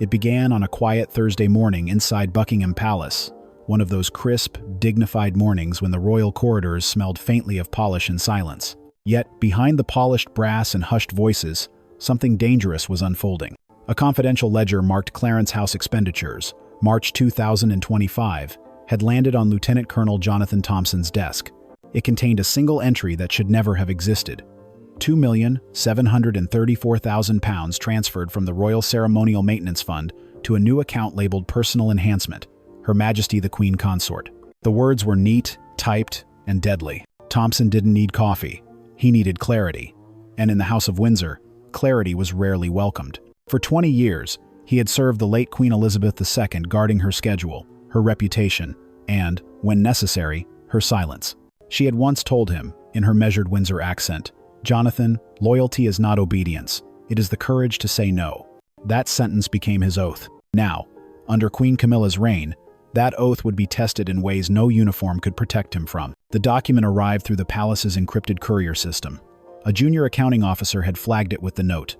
It began on a quiet Thursday morning inside Buckingham Palace, one of those crisp, dignified mornings when the royal corridors smelled faintly of polish and silence. Yet, behind the polished brass and hushed voices, something dangerous was unfolding. A confidential ledger marked Clarence House expenditures, March 2025, had landed on Lieutenant Colonel Jonathan Thompson's desk. It contained a single entry that should never have existed. £2,734,000 transferred from the Royal Ceremonial Maintenance Fund to a new account labeled Personal Enhancement, Her Majesty the Queen Consort. The words were neat, typed, and deadly. Thompson didn't need coffee. He needed clarity. And in the House of Windsor, clarity was rarely welcomed. For 20 years, he had served the late Queen Elizabeth II guarding her schedule, her reputation, and, when necessary, her silence. She had once told him, in her measured Windsor accent, "Jonathan, loyalty is not obedience. It is the courage to say no." That sentence became his oath. Now, under Queen Camilla's reign, that oath would be tested in ways no uniform could protect him from. The document arrived through the palace's encrypted courier system. A junior accounting officer had flagged it with the note,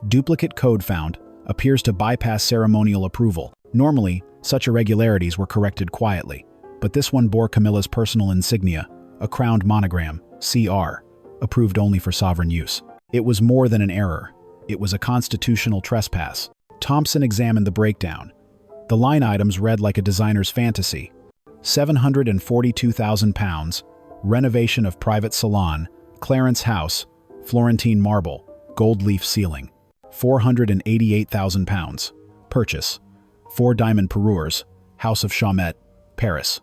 "Duplicate code found, appears to bypass ceremonial approval." Normally, such irregularities were corrected quietly, but this one bore Camilla's personal insignia, a crowned monogram, CR, approved only for sovereign use. It was more than an error. It was a constitutional trespass. Thompson examined the breakdown. The line items read like a designer's fantasy. £742,000, renovation of private salon, Clarence House, Florentine marble, gold leaf ceiling. £488,000, purchase, 4 diamond parures, House of Chaumet, Paris.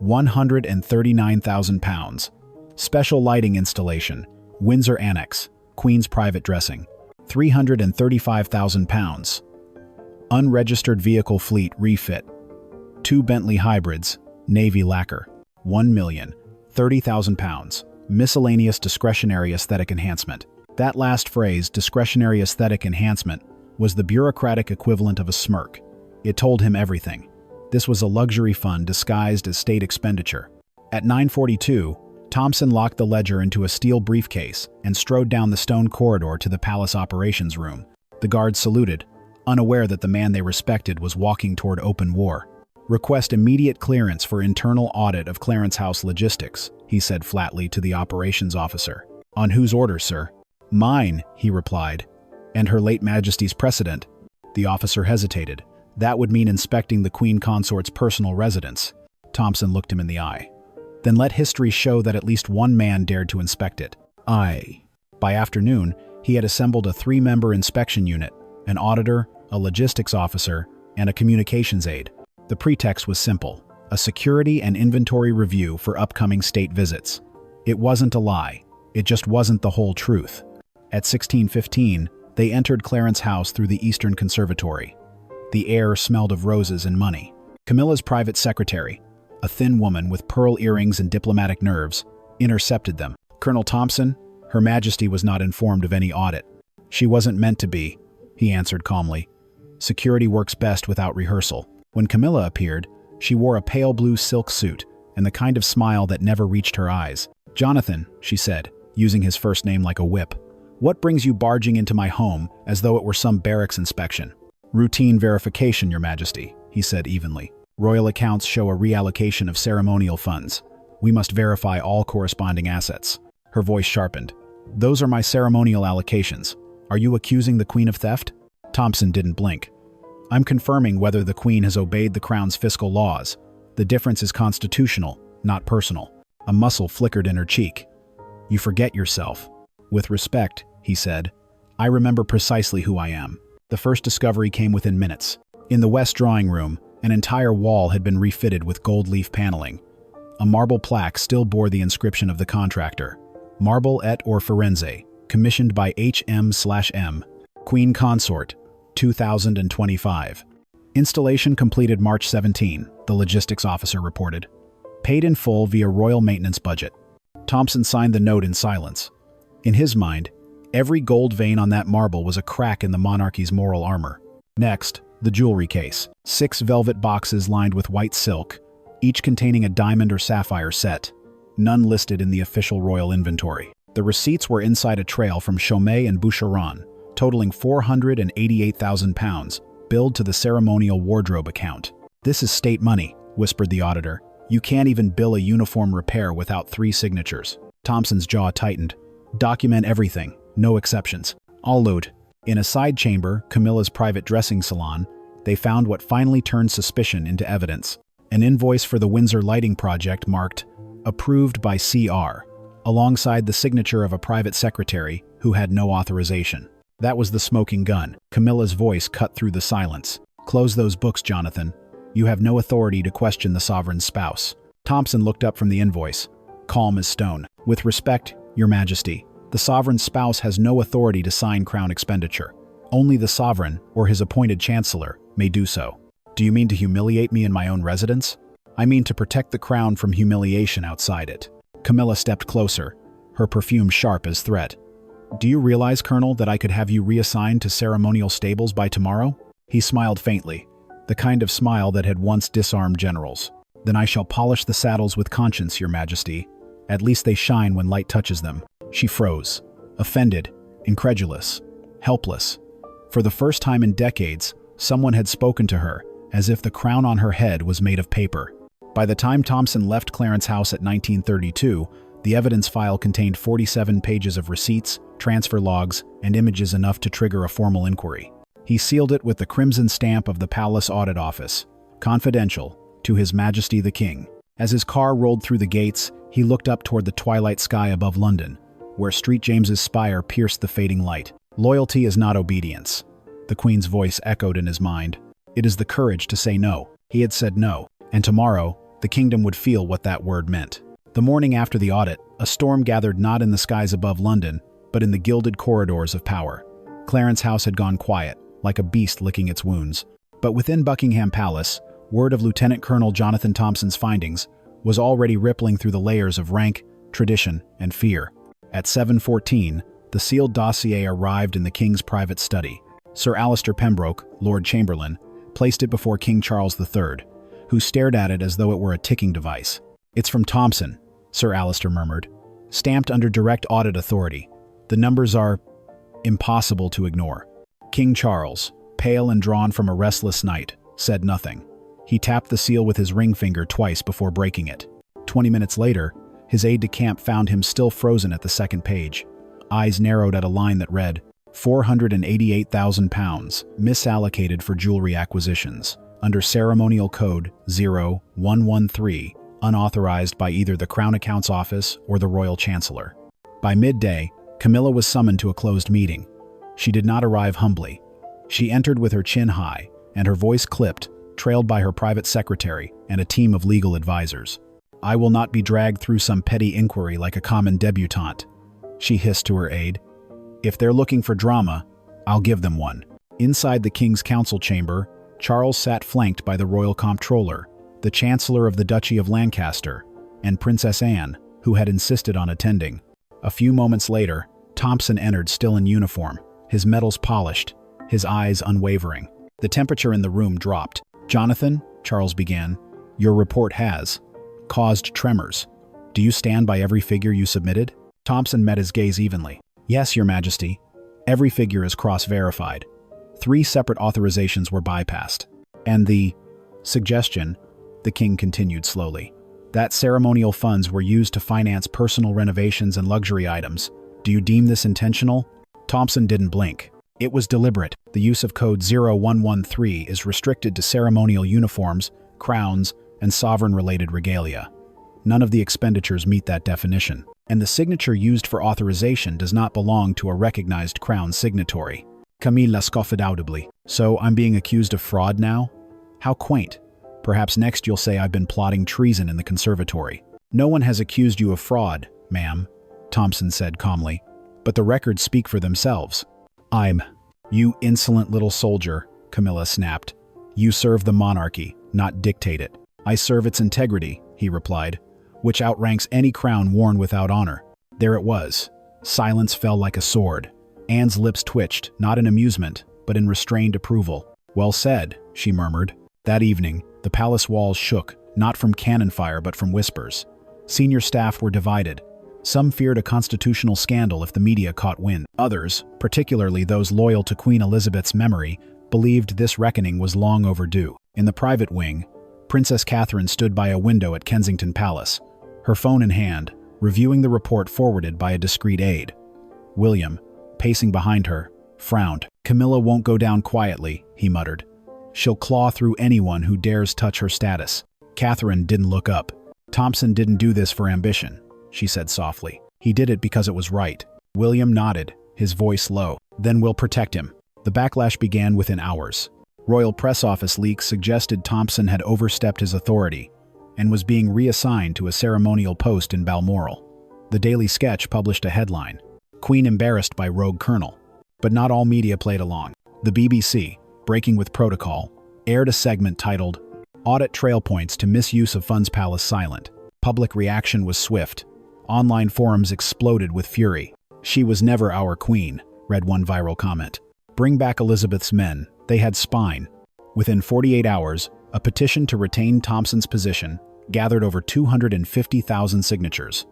£139,000, special lighting installation, Windsor Annex, Queen's private dressing. £335,000, unregistered vehicle fleet refit, 2 Bentley hybrids, navy lacquer. £1,030,000, miscellaneous discretionary aesthetic enhancement. That last phrase, discretionary aesthetic enhancement, was the bureaucratic equivalent of a smirk. It told him everything. This was a luxury fund disguised as state expenditure. At 9:42, Thompson locked the ledger into a steel briefcase and strode down the stone corridor to the palace operations room. The guards saluted, unaware that the man they respected was walking toward open war. "Request immediate clearance for internal audit of Clarence House logistics," he said flatly to the operations officer. "On whose orders, sir?" "Mine," he replied. "And Her late Majesty's precedent." The officer hesitated. That would mean inspecting the Queen Consort's personal residence. Thompson looked him in the eye. "Then let history show that at least one man dared to inspect it." By afternoon, he had assembled a 3-member inspection unit, an auditor, a logistics officer, and a communications aide. The pretext was simple: a security and inventory review for upcoming state visits. It wasn't a lie. It just wasn't the whole truth. At 16:15, they entered Clarence House through the Eastern Conservatory. The air smelled of roses and money. Camilla's private secretary, a thin woman with pearl earrings and diplomatic nerves, intercepted them. "Colonel Thompson, Her Majesty was not informed of any audit." "She wasn't meant to be," he answered calmly. "Security works best without rehearsal." When Camilla appeared, she wore a pale blue silk suit and the kind of smile that never reached her eyes. "Jonathan," she said, using his first name like a whip, "what brings you barging into my home as though it were some barracks inspection?" "Routine verification, Your Majesty," he said evenly. "Royal accounts show a reallocation of ceremonial funds. We must verify all corresponding assets." Her voice sharpened. "Those are my ceremonial allocations. Are you accusing the Queen of theft?" Thompson didn't blink. "I'm confirming whether the Queen has obeyed the Crown's fiscal laws. The difference is constitutional, not personal." A muscle flickered in her cheek. "You forget yourself." "With respect," he said, "I remember precisely who I am." The first discovery came within minutes. In the west drawing room, an entire wall had been refitted with gold leaf paneling. A marble plaque still bore the inscription of the contractor, "Marble et or Firenze, commissioned by H.M./M. Queen Consort, 2025. Installation completed March 17, the logistics officer reported. Paid in full via Royal Maintenance budget. Thompson signed the note in silence. In his mind, every gold vein on that marble was a crack in the monarchy's moral armor. Next, the jewelry case. 6 velvet boxes lined with white silk, each containing a diamond or sapphire set, none listed in the official royal inventory. The receipts were inside a trail from Chaumet and Boucheron, totaling £488,000, billed to the ceremonial wardrobe account. "This is state money," whispered the auditor. "You can't even bill a uniform repair without 3 signatures." Thompson's jaw tightened. "Document everything, no exceptions." "I'll load." In a side chamber, Camilla's private dressing salon, they found what finally turned suspicion into evidence. An invoice for the Windsor lighting project marked, "Approved by CR," alongside the signature of a private secretary who had no authorization. That was the smoking gun. Camilla's voice cut through the silence. "Close those books, Jonathan. You have no authority to question the sovereign's spouse." Thompson looked up from the invoice, calm as stone. "With respect, Your Majesty, the sovereign's spouse has no authority to sign crown expenditure. Only the sovereign, or his appointed chancellor, may do so." "Do you mean to humiliate me in my own residence?" "I mean to protect the crown from humiliation outside it." Camilla stepped closer, her perfume sharp as threat. "Do you realize, Colonel, that I could have you reassigned to ceremonial stables by tomorrow?" He smiled faintly, the kind of smile that had once disarmed generals. "Then I shall polish the saddles with conscience, Your Majesty. At least they shine when light touches them." She froze, offended, incredulous, helpless. For the first time in decades, someone had spoken to her as if the crown on her head was made of paper. By the time Thompson left Clarence House at 1932, the evidence file contained 47 pages of receipts, transfer logs, and images enough to trigger a formal inquiry. He sealed it with the crimson stamp of the Palace Audit Office, "Confidential, to His Majesty the King." As his car rolled through the gates, he looked up toward the twilight sky above London, where St. James's spire pierced the fading light. "Loyalty is not obedience," the Queen's voice echoed in his mind. "It is the courage to say no." He had said no, and tomorrow, the kingdom would feel what that word meant. The morning after the audit, a storm gathered not in the skies above London, but in the gilded corridors of power. Clarence House had gone quiet, like a beast licking its wounds. But within Buckingham Palace, word of Lieutenant Colonel Jonathan Thompson's findings was already rippling through the layers of rank, tradition, and fear. At 7:14, the sealed dossier arrived in the King's private study. Sir Alistair Pembroke, Lord Chamberlain, placed it before King Charles III, who stared at it as though it were a ticking device. "It's from Thompson," Sir Alistair murmured. "Stamped under direct audit authority. The numbers are impossible to ignore." King Charles, pale and drawn from a restless night, said nothing. He tapped the seal with his ring finger twice before breaking it. 20 minutes later, his aide-de-camp found him still frozen at the second page. Eyes narrowed at a line that read, £488,000 misallocated for jewelry acquisitions, under Ceremonial Code 0113, unauthorized by either the Crown Accounts Office or the Royal Chancellor. By midday, Camilla was summoned to a closed meeting. She did not arrive humbly. She entered with her chin high, and her voice clipped, trailed by her private secretary and a team of legal advisors. "I will not be dragged through some petty inquiry like a common debutante," she hissed to her aide. "If they're looking for drama, I'll give them one." Inside the King's council chamber, Charles sat flanked by the royal comptroller, the Chancellor of the Duchy of Lancaster, and Princess Anne, who had insisted on attending. A few moments later, Thompson entered still in uniform, his medals polished, his eyes unwavering. The temperature in the room dropped. "Jonathan," Charles began, "your report has caused tremors. Do you stand by every figure you submitted?" Thompson met his gaze evenly. "Yes, Your Majesty. Every figure is cross-verified. 3 separate authorizations were bypassed. And the suggestion," the king continued slowly, "that ceremonial funds were used to finance personal renovations and luxury items. Do you deem this intentional?" Thompson didn't blink. "It was deliberate. The use of Code 0113 is restricted to ceremonial uniforms, crowns, and sovereign-related regalia. None of the expenditures meet that definition. And the signature used for authorization does not belong to a recognized crown signatory." Camilla scoffed audibly. "So I'm being accused of fraud now? How quaint. Perhaps next you'll say I've been plotting treason in the conservatory." "No one has accused you of fraud, ma'am," Thompson said calmly. "But the records speak for themselves." "You insolent little soldier," Camilla snapped. "You serve the monarchy, not dictate it." "I serve its integrity," he replied, "which outranks any crown worn without honor." There it was. Silence fell like a sword. Anne's lips twitched, not in amusement, but in restrained approval. "Well said," she murmured. That evening, the palace walls shook, not from cannon fire but from whispers. Senior staff were divided. Some feared a constitutional scandal if the media caught wind. Others, particularly those loyal to Queen Elizabeth's memory, believed this reckoning was long overdue. In the private wing, Princess Catherine stood by a window at Kensington Palace, her phone in hand, reviewing the report forwarded by a discreet aide. William, pacing behind her, frowned. "Camilla won't go down quietly," he muttered. "She'll claw through anyone who dares touch her status." Catherine didn't look up. "Thompson didn't do this for ambition," she said softly. "He did it because it was right." William nodded, his voice low. "Then we'll protect him." The backlash began within hours. Royal Press Office leaks suggested Thompson had overstepped his authority and was being reassigned to a ceremonial post in Balmoral. The Daily Sketch published a headline, "Queen embarrassed by rogue colonel." But not all media played along. The BBC, breaking with protocol, aired a segment titled, "Audit Trail Points to Misuse of Funds Palace Silent." Public reaction was swift. Online forums exploded with fury. "She was never our queen," read one viral comment. "Bring back Elizabeth's men. They had spine." Within 48 hours, a petition to retain Thompson's position gathered over 250,000 signatures.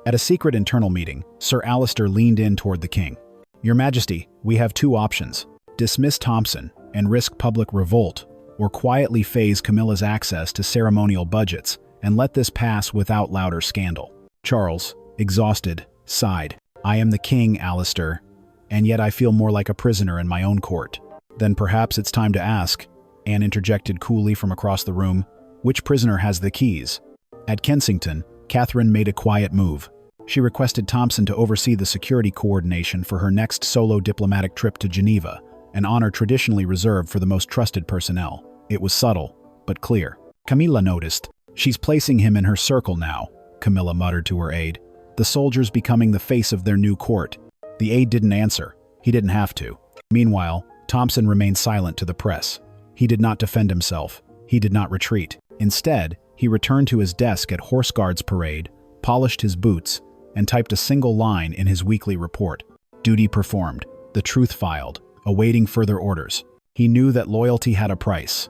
At a secret internal meeting, Sir Alistair leaned in toward the king. "Your Majesty, we have two options. Dismiss Thompson and risk public revolt, or quietly phase Camilla's access to ceremonial budgets and let this pass without louder scandal." Charles, exhausted, sighed. "I am the king, Alistair, and yet I feel more like a prisoner in my own court." "Then perhaps it's time to ask," Anne interjected coolly from across the room, "which prisoner has the keys?" At Kensington, Catherine made a quiet move. She requested Thompson to oversee the security coordination for her next solo diplomatic trip to Geneva, an honor traditionally reserved for the most trusted personnel. It was subtle, but clear. Camilla noticed. "She's placing him in her circle now," Camilla muttered to her aide. "The soldiers becoming the face of their new court." The aide didn't answer. He didn't have to. Meanwhile, Thompson remained silent to the press. He did not defend himself. He did not retreat. Instead, he returned to his desk at Horse Guards Parade, polished his boots, and typed a single line in his weekly report. Duty performed. The truth filed, awaiting further orders. He knew that loyalty had a price,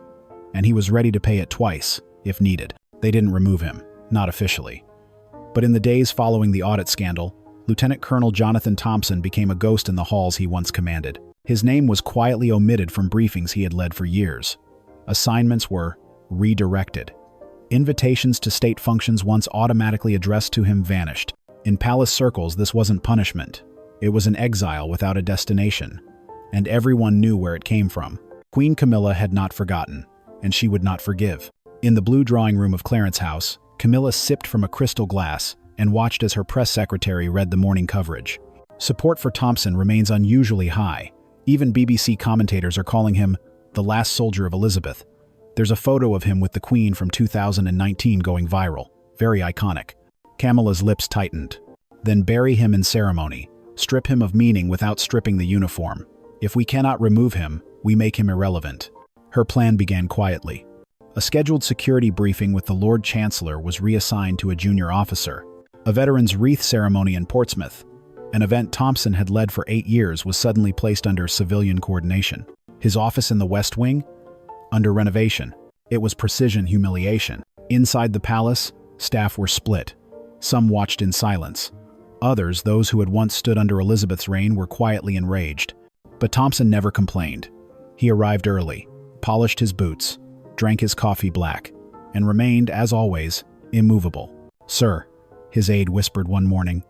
and he was ready to pay it twice, if needed. They didn't remove him, not officially. But in the days following the audit scandal, Lieutenant Colonel Jonathan Thompson became a ghost in the halls he once commanded. His name was quietly omitted from briefings he had led for years. Assignments were redirected. Invitations to state functions once automatically addressed to him vanished. In palace circles, this wasn't punishment. It was an exile without a destination, and everyone knew where it came from. Queen Camilla had not forgotten, and she would not forgive. In the blue drawing room of Clarence House, Camilla sipped from a crystal glass and watched as her press secretary read the morning coverage. Support for Thompson remains unusually high. Even BBC commentators are calling him the last soldier of Elizabeth. There's a photo of him with the Queen from 2019 going viral. Very iconic. Camilla's lips tightened. "Then bury him in ceremony. Strip him of meaning without stripping the uniform. If we cannot remove him, we make him irrelevant." Her plan began quietly. A scheduled security briefing with the Lord Chancellor was reassigned to a junior officer. A veteran's wreath ceremony in Portsmouth, an event Thompson had led for 8 years, was suddenly placed under civilian coordination. His office in the West Wing? Under renovation. It was precision humiliation. Inside the palace, staff were split. Some watched in silence. Others, those who had once stood under Elizabeth's reign, were quietly enraged. But Thompson never complained. He arrived early, polished his boots, drank his coffee black, and remained, as always, immovable. "Sir," his aide whispered one morning,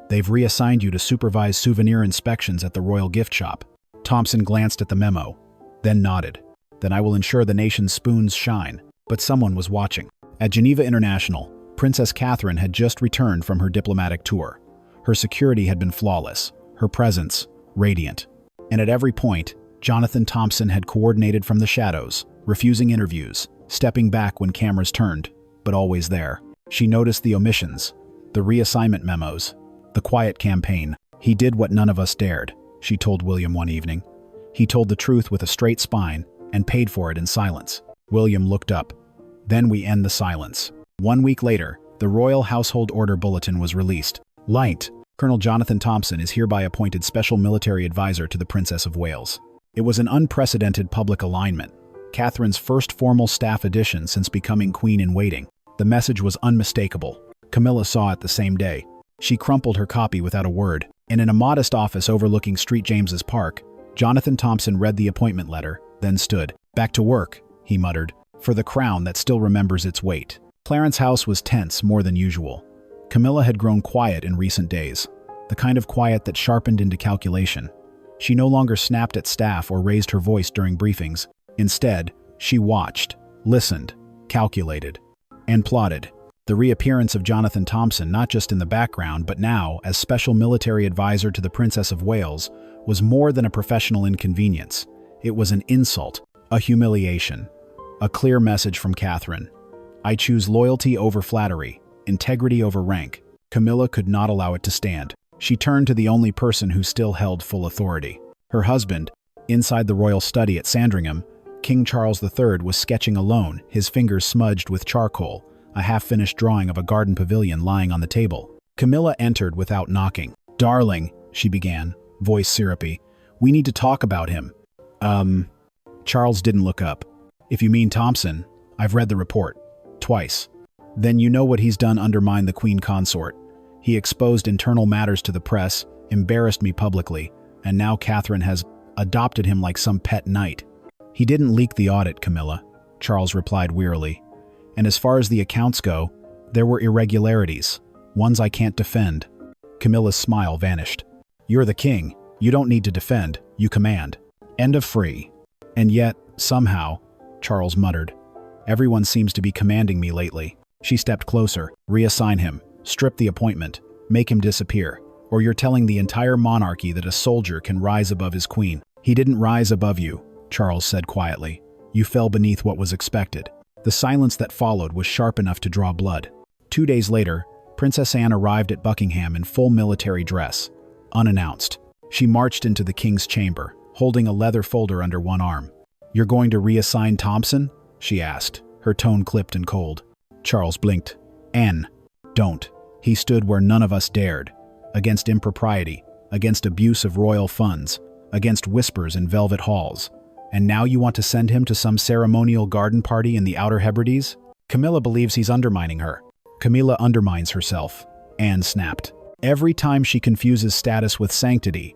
"they've reassigned you to supervise souvenir inspections at the royal gift shop." Thompson glanced at the memo, then nodded. "Then I will ensure the nation's spoons shine." But someone was watching. At Geneva International, Princess Catherine had just returned from her diplomatic tour. Her security had been flawless, her presence radiant. And at every point, Jonathan Thompson had coordinated from the shadows, refusing interviews, stepping back when cameras turned, but always there. She noticed the omissions, the reassignment memos, the quiet campaign. "He did what none of us dared," she told William one evening. "He told the truth with a straight spine and paid for it in silence." William looked up. "Then we end the silence." 1 week later, the Royal Household Order Bulletin was released. Light, Colonel Jonathan Thompson is hereby appointed Special Military Advisor to the Princess of Wales. It was an unprecedented public alignment, Catherine's first formal staff addition since becoming Queen-in-Waiting. The message was unmistakable. Camilla saw it the same day. She crumpled her copy without a word, and in a modest office overlooking St. James's Park, Jonathan Thompson read the appointment letter, then stood. "Back to work," he muttered, "for the crown that still remembers its weight." Clarence House was tense more than usual. Camilla had grown quiet in recent days, the kind of quiet that sharpened into calculation. She no longer snapped at staff or raised her voice during briefings. Instead, she watched, listened, calculated, and plotted. The reappearance of Jonathan Thompson, not just in the background, but now as special military advisor to the Princess of Wales, was more than a professional inconvenience. It was an insult, a humiliation, a clear message from Catherine. "I choose loyalty over flattery, integrity over rank." Camilla could not allow it to stand. She turned to the only person who still held full authority. Her husband, inside the royal study at Sandringham, King Charles III was sketching alone, his fingers smudged with charcoal, a half-finished drawing of a garden pavilion lying on the table. Camilla entered without knocking. "Darling," she began, voice syrupy, "we need to talk about him." Charles didn't look up. "If you mean Thompson, I've read the report. Twice. Then you know what he's done undermine the Queen Consort. He exposed internal matters to the press, embarrassed me publicly, and now Catherine has adopted him like some pet knight." "He didn't leak the audit, Camilla," Charles replied wearily. "And as far as the accounts go, there were irregularities, ones I can't defend." Camilla's smile vanished. "You're the king. You don't need to defend, you command. End of free." "And yet, somehow," Charles muttered, "everyone seems to be commanding me lately." She stepped closer. "Reassign him. Strip the appointment. Make him disappear. Or you're telling the entire monarchy that a soldier can rise above his queen." "He didn't rise above you," Charles said quietly. "You fell beneath what was expected." The silence that followed was sharp enough to draw blood. 2 days later, Princess Anne arrived at Buckingham in full military dress, unannounced. She marched into the king's chamber, holding a leather folder under one arm. "You're going to reassign Thompson?" she asked, her tone clipped and cold. Charles blinked. "Anne, don't." He stood where none of us dared, against impropriety, against abuse of royal funds, against whispers in velvet halls. "And now you want to send him to some ceremonial garden party in the Outer Hebrides?" "Camilla believes he's undermining her." "Camilla undermines herself," Anne snapped. "Every time she confuses status with sanctity.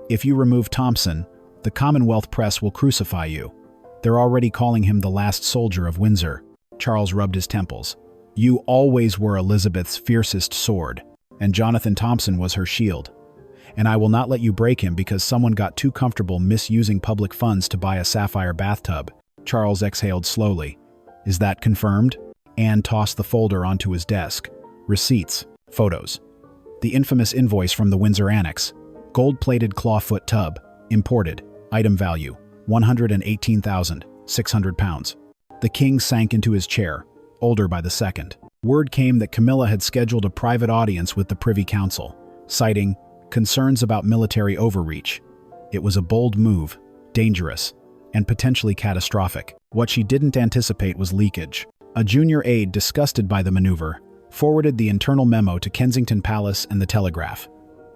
If you remove Thompson, the Commonwealth press will crucify you. They're already calling him the last soldier of Windsor." Charles rubbed his temples. "You always were Elizabeth's fiercest sword, and Jonathan Thompson was her shield. And I will not let you break him because someone got too comfortable misusing public funds to buy a sapphire bathtub." Charles exhaled slowly. "Is that confirmed?" Anne tossed the folder onto his desk. Receipts, photos. The infamous invoice from the Windsor Annex. Gold-plated clawfoot tub, imported, item value, £118,600. The king sank into his chair, older by the second. Word came that Camilla had scheduled a private audience with the Privy Council, citing concerns about military overreach. It was a bold move, dangerous, and potentially catastrophic. What she didn't anticipate was leakage. A junior aide, disgusted by the maneuver, forwarded the internal memo to Kensington Palace and the Telegraph.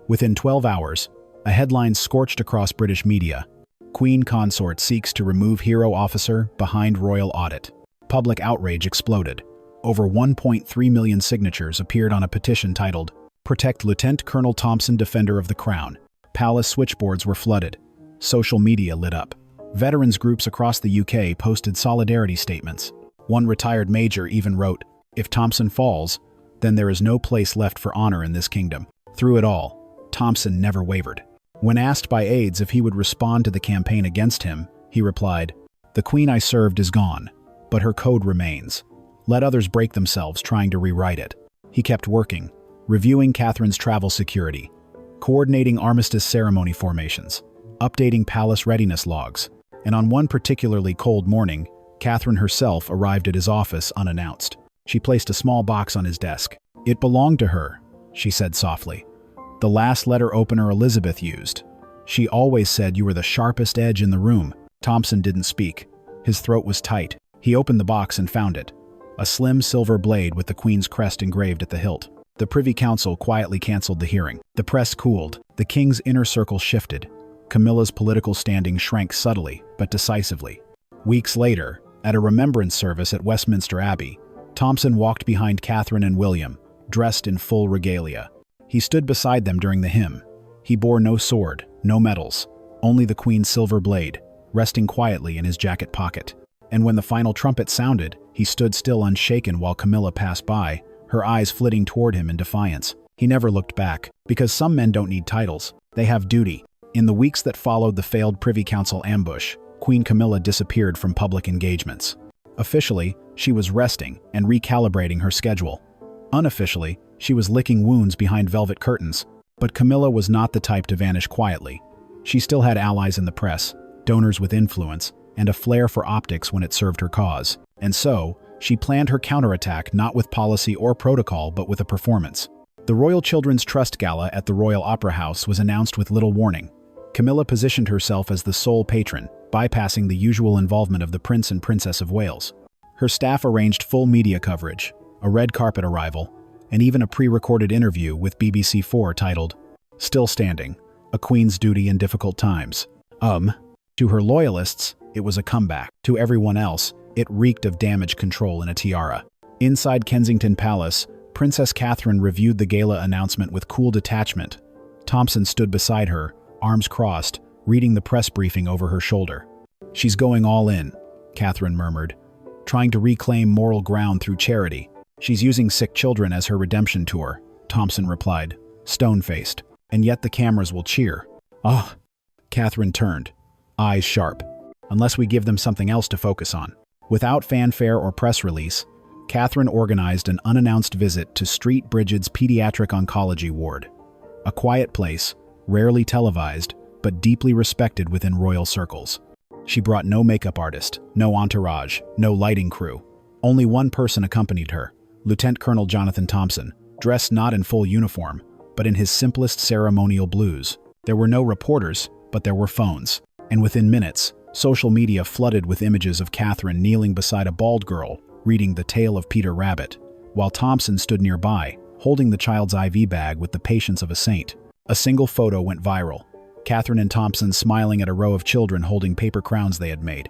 Within 12 hours, a headline scorched across British media. "Queen Consort seeks to remove hero officer behind royal audit." Public outrage exploded. Over 1.3 million signatures appeared on a petition titled, "Protect Lieutenant Colonel Thompson, Defender of the Crown." Palace switchboards were flooded. Social media lit up. Veterans groups across the UK posted solidarity statements. One retired major even wrote, "If Thompson falls, then there is no place left for honor in this kingdom." Through it all, Thompson never wavered. When asked by aides if he would respond to the campaign against him, he replied, "The queen I served is gone, but her code remains. Let others break themselves trying to rewrite it." He kept working, reviewing Catherine's travel security, coordinating armistice ceremony formations, updating palace readiness logs, and on one particularly cold morning, Catherine herself arrived at his office unannounced. She placed a small box on his desk. "It belonged to her," she said softly. "The last letter opener Elizabeth used. She always said you were the sharpest edge in the room." Thompson didn't speak. His throat was tight. He opened the box and found it. A slim silver blade with the Queen's crest engraved at the hilt. The Privy Council quietly cancelled the hearing. The press cooled. The King's inner circle shifted. Camilla's political standing shrank subtly, but decisively. Weeks later, at a remembrance service at Westminster Abbey, Thompson walked behind Catherine and William, dressed in full regalia. He stood beside them during the hymn. He bore no sword, no medals, only the Queen's silver blade, resting quietly in his jacket pocket. And when the final trumpet sounded, he stood still unshaken while Camilla passed by, her eyes flitting toward him in defiance. He never looked back, because some men don't need titles. They have duty. In the weeks that followed the failed Privy Council ambush, Queen Camilla disappeared from public engagements. Officially, she was resting and recalibrating her schedule. Unofficially, she was licking wounds behind velvet curtains. But Camilla was not the type to vanish quietly. She still had allies in the press, donors with influence, and a flair for optics when it served her cause. And so, she planned her counterattack not with policy or protocol but with a performance. The Royal Children's Trust Gala at the Royal Opera House was announced with little warning. Camilla positioned herself as the sole patron, bypassing the usual involvement of the Prince and Princess of Wales. Her staff arranged full media coverage, a red carpet arrival, and even a pre-recorded interview with BBC4 titled, "Still Standing, A Queen's Duty in Difficult Times." To her loyalists, it was a comeback. To everyone else, it reeked of damage control in a tiara. Inside Kensington Palace, Princess Catherine reviewed the gala announcement with cool detachment. Thompson stood beside her, arms crossed, reading the press briefing over her shoulder. "She's going all in," Catherine murmured, "trying to reclaim moral ground through charity. She's using sick children as her redemption tour," Thompson replied, stone-faced. "And yet the cameras will cheer." "Ah!" Catherine turned, eyes sharp. "Unless we give them something else to focus on." Without fanfare or press release, Catherine organized an unannounced visit to Street Bridget's pediatric oncology ward. A quiet place, rarely televised, but deeply respected within royal circles. She brought no makeup artist, no entourage, no lighting crew. Only one person accompanied her, Lieutenant Colonel Jonathan Thompson, dressed not in full uniform, but in his simplest ceremonial blues. There were no reporters, but there were phones. And within minutes, social media flooded with images of Catherine kneeling beside a bald girl, reading The Tale of Peter Rabbit, while Thompson stood nearby, holding the child's IV bag with the patience of a saint. A single photo went viral. Catherine and Thompson smiling at a row of children holding paper crowns they had made.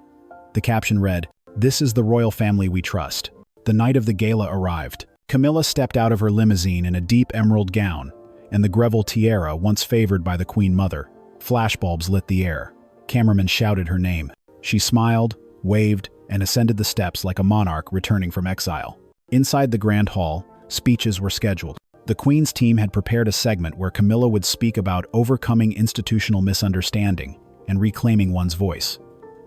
The caption read, "This is the royal family we trust." The night of the gala arrived. Camilla stepped out of her limousine in a deep emerald gown, and the Greville tiara once favored by the Queen Mother. Flashbulbs lit the air. Cameramen shouted her name. She smiled, waved, and ascended the steps like a monarch returning from exile. Inside the Grand Hall, speeches were scheduled. The Queen's team had prepared a segment where Camilla would speak about overcoming institutional misunderstanding and reclaiming one's voice.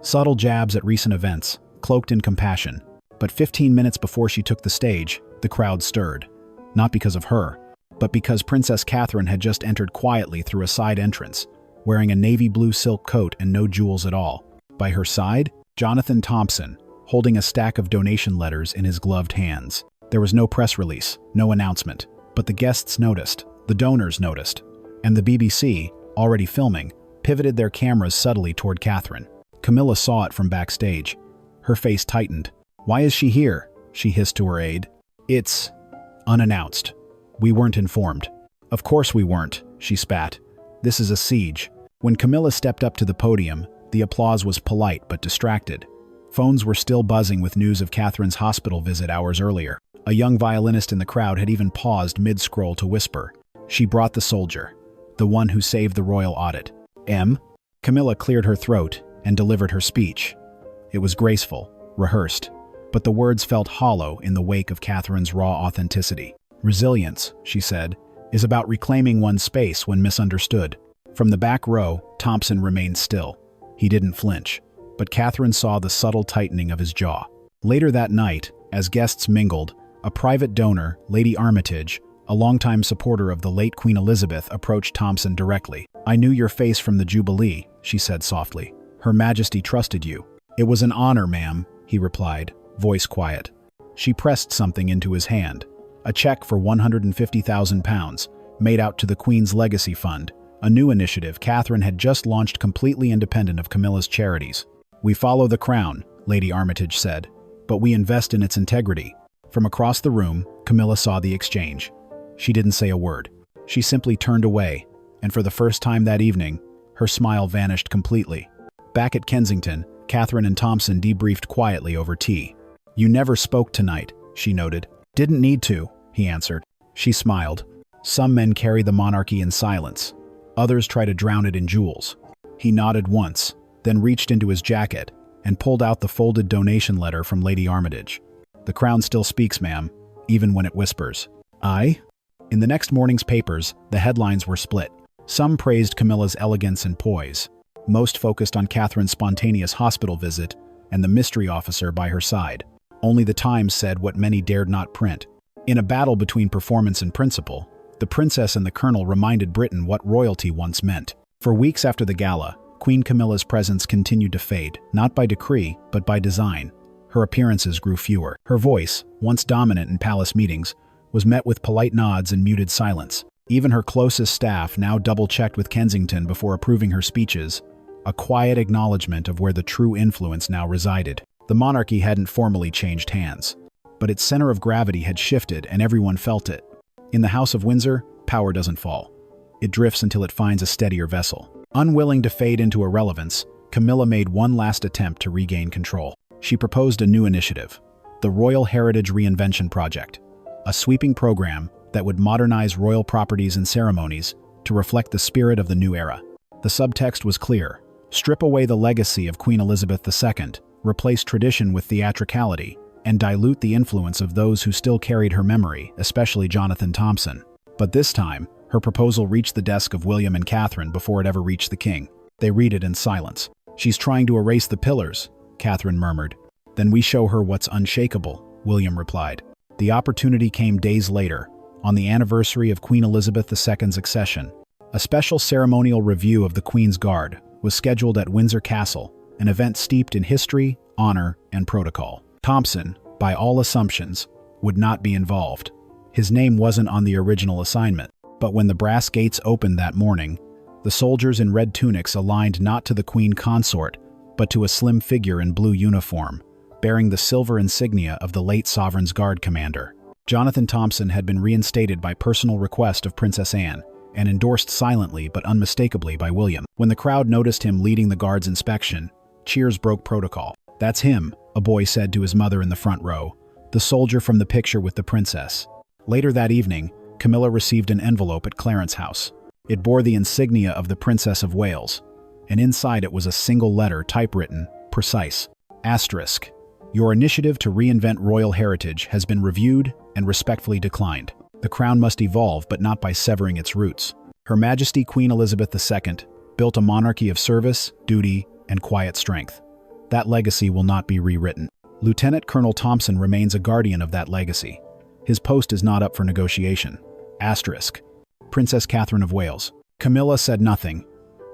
Subtle jabs at recent events, cloaked in compassion. But 15 minutes before she took the stage, the crowd stirred. Not because of her, but because Princess Catherine had just entered quietly through a side entrance, wearing a navy blue silk coat and no jewels at all. By her side, Jonathan Thompson, holding a stack of donation letters in his gloved hands. There was no press release, no announcement, but the guests noticed, the donors noticed, and the BBC, already filming, pivoted their cameras subtly toward Catherine. Camilla saw it from backstage. Her face tightened. "Why is she here?" she hissed to her aide. "It's unannounced. We weren't informed." "Of course we weren't," she spat. "This is a siege." When Camilla stepped up to the podium, the applause was polite but distracted. Phones were still buzzing with news of Catherine's hospital visit hours earlier. A young violinist in the crowd had even paused mid-scroll to whisper, "She brought the soldier, the one who saved the royal audit." Camilla cleared her throat and delivered her speech. It was graceful, rehearsed, but the words felt hollow in the wake of Catherine's raw authenticity. "Resilience," she said, "is about reclaiming one's space when misunderstood." From the back row, Thompson remained still. He didn't flinch, but Catherine saw the subtle tightening of his jaw. Later that night, as guests mingled, a private donor, Lady Armitage, a longtime supporter of the late Queen Elizabeth, approached Thompson directly. "I knew your face from the Jubilee," she said softly. "Her Majesty trusted you." "It was an honor, ma'am," he replied, voice quiet. She pressed something into his hand. A check for £150,000, made out to the Queen's Legacy Fund, a new initiative Catherine had just launched completely independent of Camilla's charities. "We follow the crown," Lady Armitage said, "but we invest in its integrity." From across the room, Camilla saw the exchange. She didn't say a word. She simply turned away, and for the first time that evening, her smile vanished completely. Back at Kensington, Catherine and Thompson debriefed quietly over tea. "You never spoke tonight," she noted. "Didn't need to," he answered. She smiled. "Some men carry the monarchy in silence. Others try to drown it in jewels." He nodded once, then reached into his jacket and pulled out the folded donation letter from Lady Armitage. "The Crown still speaks, ma'am, even when it whispers." "Aye?" In the next morning's papers, the headlines were split. Some praised Camilla's elegance and poise. Most focused on Catherine's spontaneous hospital visit and the mystery officer by her side. Only the Times said what many dared not print. In a battle between performance and principle, the princess and the colonel reminded Britain what royalty once meant. For weeks after the gala, Queen Camilla's presence continued to fade, not by decree, but by design. Her appearances grew fewer. Her voice, once dominant in palace meetings, was met with polite nods and muted silence. Even her closest staff now double-checked with Kensington before approving her speeches, a quiet acknowledgement of where the true influence now resided. The monarchy hadn't formally changed hands, but its center of gravity had shifted and everyone felt it. In the House of Windsor, power doesn't fall. It drifts until it finds a steadier vessel. Unwilling to fade into irrelevance, Camilla made one last attempt to regain control. She proposed a new initiative, the Royal Heritage Reinvention Project, a sweeping program that would modernize royal properties and ceremonies to reflect the spirit of the new era. The subtext was clear: strip away the legacy of Queen Elizabeth II, replace tradition with theatricality, and dilute the influence of those who still carried her memory, especially Jonathan Thompson. But this time, her proposal reached the desk of William and Catherine before it ever reached the king. They read it in silence. "She's trying to erase the pillars," Catherine murmured. "Then we show her what's unshakable," William replied. The opportunity came days later, on the anniversary of Queen Elizabeth II's accession. A special ceremonial review of the Queen's Guard was scheduled at Windsor Castle, an event steeped in history, honor, and protocol. Thompson, by all assumptions, would not be involved. His name wasn't on the original assignment. But when the brass gates opened that morning, the soldiers in red tunics aligned not to the Queen Consort, but to a slim figure in blue uniform, bearing the silver insignia of the late Sovereign's Guard commander. Jonathan Thompson had been reinstated by personal request of Princess Anne, and endorsed silently but unmistakably by William. When the crowd noticed him leading the guard's inspection, cheers broke protocol. "That's him," a boy said to his mother in the front row, "the soldier from the picture with the princess." Later that evening, Camilla received an envelope at Clarence House. It bore the insignia of the Princess of Wales, and inside it was a single letter typewritten, precise. Asterisk. "Your initiative to reinvent royal heritage has been reviewed and respectfully declined. The crown must evolve, but not by severing its roots. Her Majesty Queen Elizabeth II built a monarchy of service, duty, and quiet strength. That legacy will not be rewritten. Lieutenant Colonel Thompson remains a guardian of that legacy. His post is not up for negotiation. Asterisk. Princess Catherine of Wales." Camilla said nothing.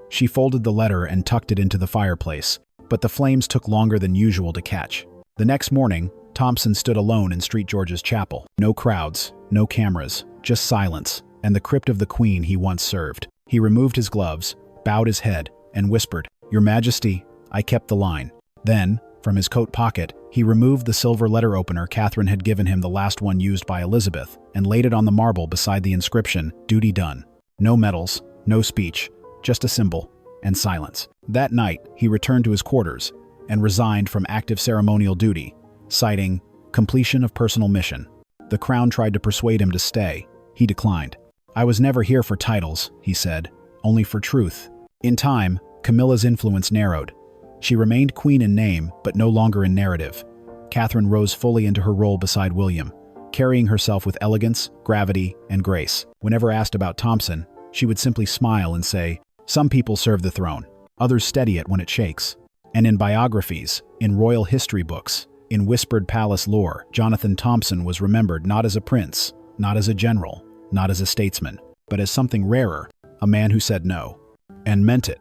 She folded the letter and tucked it into the fireplace, but the flames took longer than usual to catch. The next morning, Thompson stood alone in St. George's Chapel. No crowds, no cameras, just silence, and the crypt of the Queen he once served. He removed his gloves, bowed his head, and whispered, "Your Majesty, I kept the line." Then, from his coat pocket, he removed the silver letter opener Catherine had given him, the last one used by Elizabeth, and laid it on the marble beside the inscription, "Duty done." No medals, no speech, just a symbol, and silence. That night, he returned to his quarters and resigned from active ceremonial duty, citing completion of personal mission. The Crown tried to persuade him to stay. He declined. "I was never here for titles," he said, "only for truth." In time, Camilla's influence narrowed. She remained queen in name, but no longer in narrative. Catherine rose fully into her role beside William, carrying herself with elegance, gravity, and grace. Whenever asked about Thompson, she would simply smile and say, "Some people serve the throne, others steady it when it shakes." And in biographies, in royal history books, in whispered palace lore, Jonathan Thompson was remembered not as a prince, not as a general, not as a statesman, but as something rarer, a man who said no, and meant it.